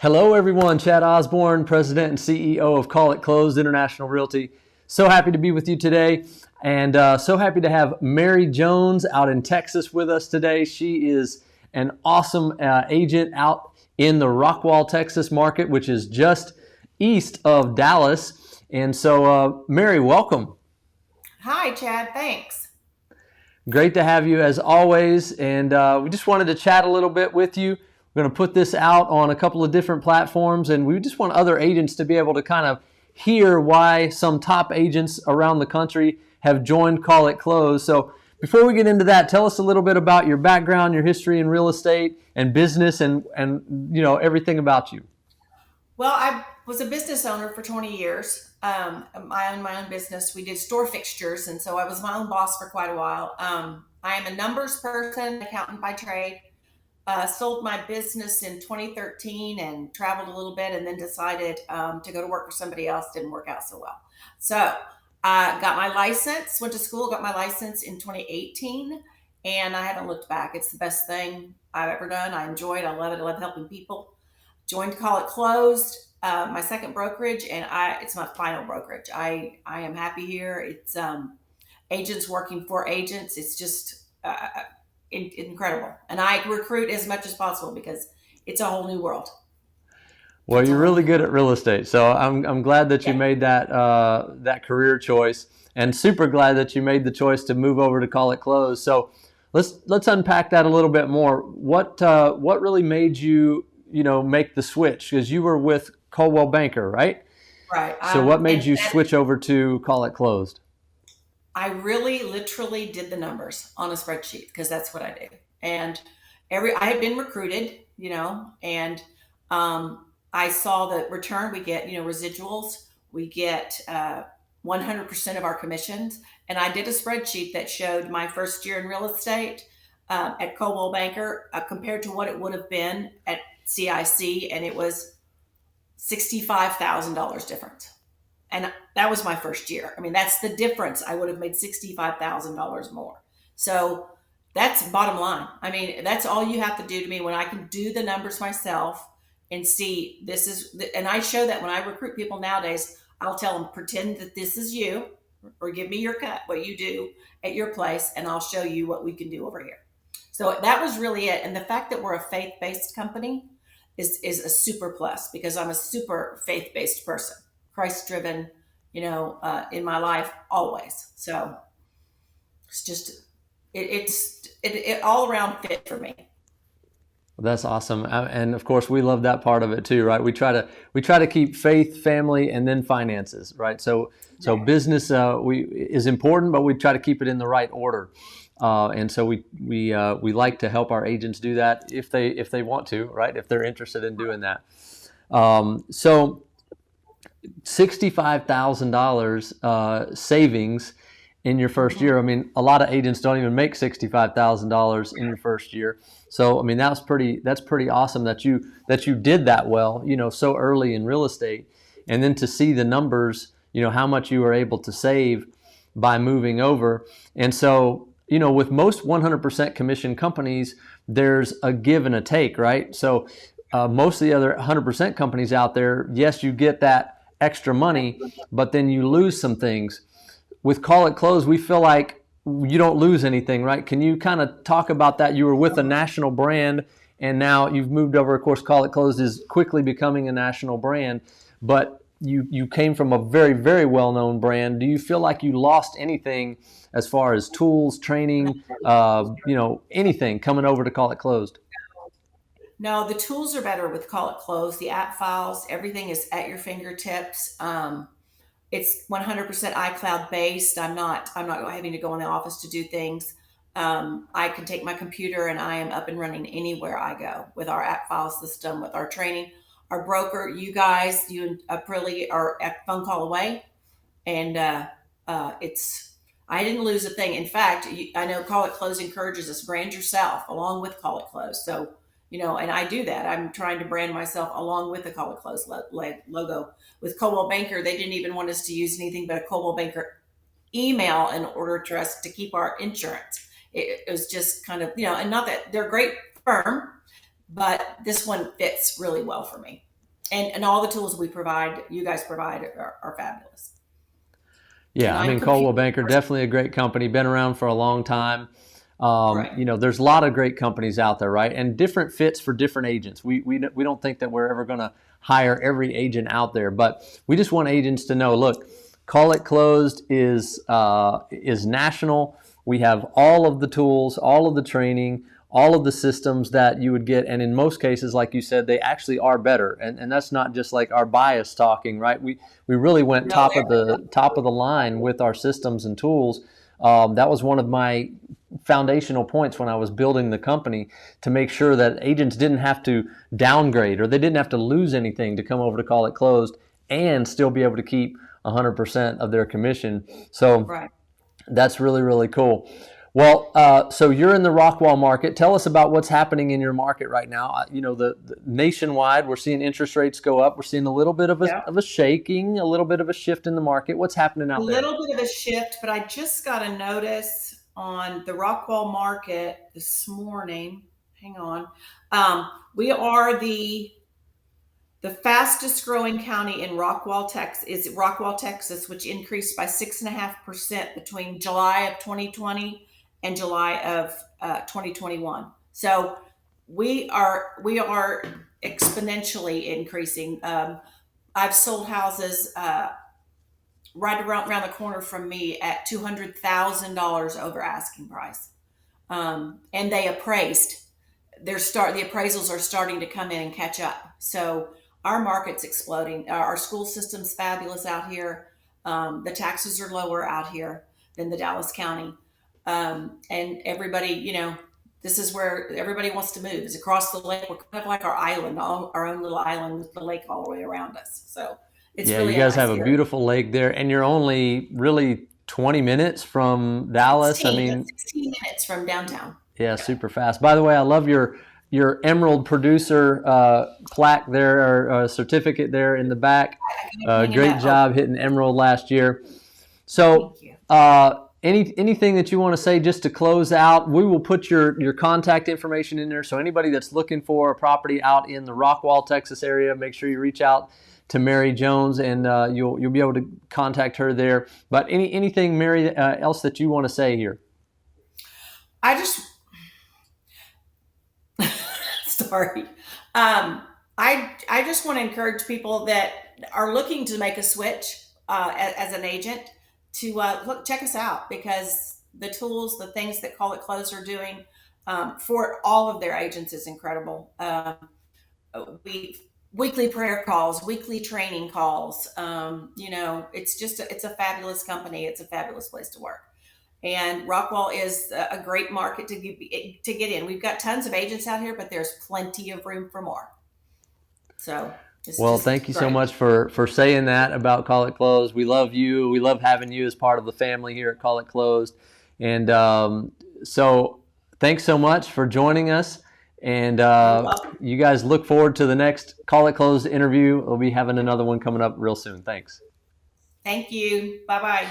Hello, everyone. Chad Osborne, President and CEO of Call It Closed International Realty. So happy to be with you today, and so happy to have Mary Jones out in Texas with us today. She is an awesome agent out in the Rockwall, Texas market, which is just east of Dallas. And so, Mary, welcome. Hi, Chad. Thanks. Great to have you as always, and we just wanted to chat a little bit with you. We're going to put this out on a couple of different platforms, and we just want other agents to be able to kind of hear why some top agents around the country have joined Call It Closed. So before we get into that, tell us a little bit about your background, your history in real estate and business, and everything about you. Well, I was a business owner for 20 years. I owned my own business. We did store fixtures, and so I was my own boss for quite a while. I am a numbers person, accountant by trade. Sold my business in 2013 and traveled a little bit, and then decided to go to work for somebody else. Didn't work out so well. So I got my license, went to school, got my license in 2018, and I haven't looked back. It's the best thing I've ever done. I enjoy it. I love it. I love helping people. Joined Call It Closed, my second brokerage, and it's my final brokerage. I am happy here. It's agents working for agents. It's just incredible, and I recruit as much as possible because it's a whole new world. Well, It's a you're whole really new good world. at real estate, so I'm glad that you Yeah. made that career choice, and super glad that you made the choice to move over to Call It Closed. So let's unpack that a little bit more. What really made you make the switch? Because you were with Coldwell Banker, right? Right. So what made And you switch over to Call It Closed? I really literally did the numbers on a spreadsheet because that's what I do. And I had been recruited, and I saw the return we get, residuals. We get 100% of our commissions. And I did a spreadsheet that showed my first year in real estate at Coldwell Banker compared to what it would have been at CIC, and it was $65,000 difference. And that was my first year. I mean, that's the difference. I would have made $65,000 more. So that's bottom line. I mean, that's all you have to do to me when I can do the numbers myself and see this is, and I show that when I recruit people nowadays. I'll tell them, pretend that this is you, or give me your cut, what you do at your place, and I'll show you what we can do over here. So that was really it. And the fact that we're a faith-based company is a super plus because I'm a super faith-based person, Christ-driven, in my life always. So it's just it all around fit for me. That's awesome, and of course we love that part of it too, right? We try to keep faith, family, and then finances, right? So Right. business is important, but we try to keep it in the right order, and so we like to help our agents do that if they want to, right? If they're interested in doing that. So $65,000 savings in your first Mhm. year. I mean, a lot of agents don't even make $65,000 in your first year. So, I mean, that's pretty awesome that you did that well, so early in real estate, and then to see the numbers, how much you were able to save by moving over. And so, with most 100% commission companies, there's a give and a take, right? So, most of the other 100% companies out there, yes, you get that extra money, but then you lose some things. With Call It Closed, we feel like you don't lose anything, right? Can you kind of talk about that? You were with a national brand, and now you've moved over. Of course, Call It Closed is quickly becoming a national brand, but you came from a very, very well-known brand. Do you feel like you lost anything as far as tools, training, anything coming over to Call It Closed? No, the tools are better with Call It Closed. The app files, everything is at your fingertips. It's 100% iCloud based. I'm not having to go in the office to do things. I can take my computer and I am up and running anywhere I go with our app file system, with our training, our broker. You guys, you and Prilly are a phone call away, and it's. I didn't lose a thing. In fact, I know Call It Close encourages us brand yourself along with Call It Close. So and I do that. I'm trying to brand myself along with the Call It Close logo. With Coldwell Banker, they didn't even want us to use anything but a Coldwell Banker email in order for us to keep our insurance. It was just kind of, and not that they're a great firm, but this one fits really well for me. and all the tools we provide, you guys provide, are fabulous. Yeah, I mean, Coldwell Banker, definitely a great company, been around for a long time. Right. You know, there's a lot of great companies out there, right? And different fits for different agents. We don't think that we're ever going to hire every agent out there, but we just want agents to know, look, Call It Closed is national. We have all of the tools, all of the training, all of the systems that you would get, and in most cases, like you said, they actually are better. And that's not just like our bias talking, right? We really went top of the line with our systems and tools. That was one of my foundational points when I was building the company, to make sure that agents didn't have to downgrade, or they didn't have to lose anything to come over to Call It Closed and still be able to keep 100% of their commission. So Right. that's really, really cool. Well, so you're in the Rockwall market. Tell us about what's happening in your market right now. You know, the nationwide, we're seeing interest rates go up. We're seeing a little bit of a shaking, a little bit of a shift in the market. What's happening out there? A little bit of a shift, but I just got a notice on the Rockwall market this morning. Hang on. We are the fastest growing county in Rockwall, Texas, which increased by 6.5% between July of 2020 and July of 2021. So we are exponentially increasing. I've sold houses right around the corner from me at $200,000 over asking price, and they appraised. The appraisals are starting to come in and catch up. So our market's exploding. Our school system's fabulous out here. The taxes are lower out here than the Dallas County, and everybody, you know, this is where everybody wants to move. Is across the lake. We're kind of like our island, our own little island with the lake all the way around us. So it's really you guys nice have a beautiful lake there, and you're only really 20 minutes from Dallas. 16 minutes from downtown. Yeah, super fast. By the way, I love your Emerald Producer plaque there, or certificate there in the back. Great job hitting Emerald last year. So anything that you want to say just to close out? We will put your contact information in there, so anybody that's looking for a property out in the Rockwall, Texas area, make sure you reach out to Mary Jones, and you'll be able to contact her there. But anything, Mary, else that you want to say here? Sorry. I just want to encourage people that are looking to make a switch as an agent to check us out, because the tools, the things that Call It Closed are doing for all of their agents is incredible. Weekly prayer calls, weekly training calls. You know, it's a fabulous company. It's a fabulous place to work. And Rockwall is a great market to get in. We've got tons of agents out here, but there's plenty of room for more. So, thank you so much for saying that about Call It Closed. We love you. We love having you as part of the family here at Call It Closed. And so thanks so much for joining us. And you guys look forward to the next Call It Closed interview. We'll be having another one coming up real soon. Thanks. Thank you. Bye-bye.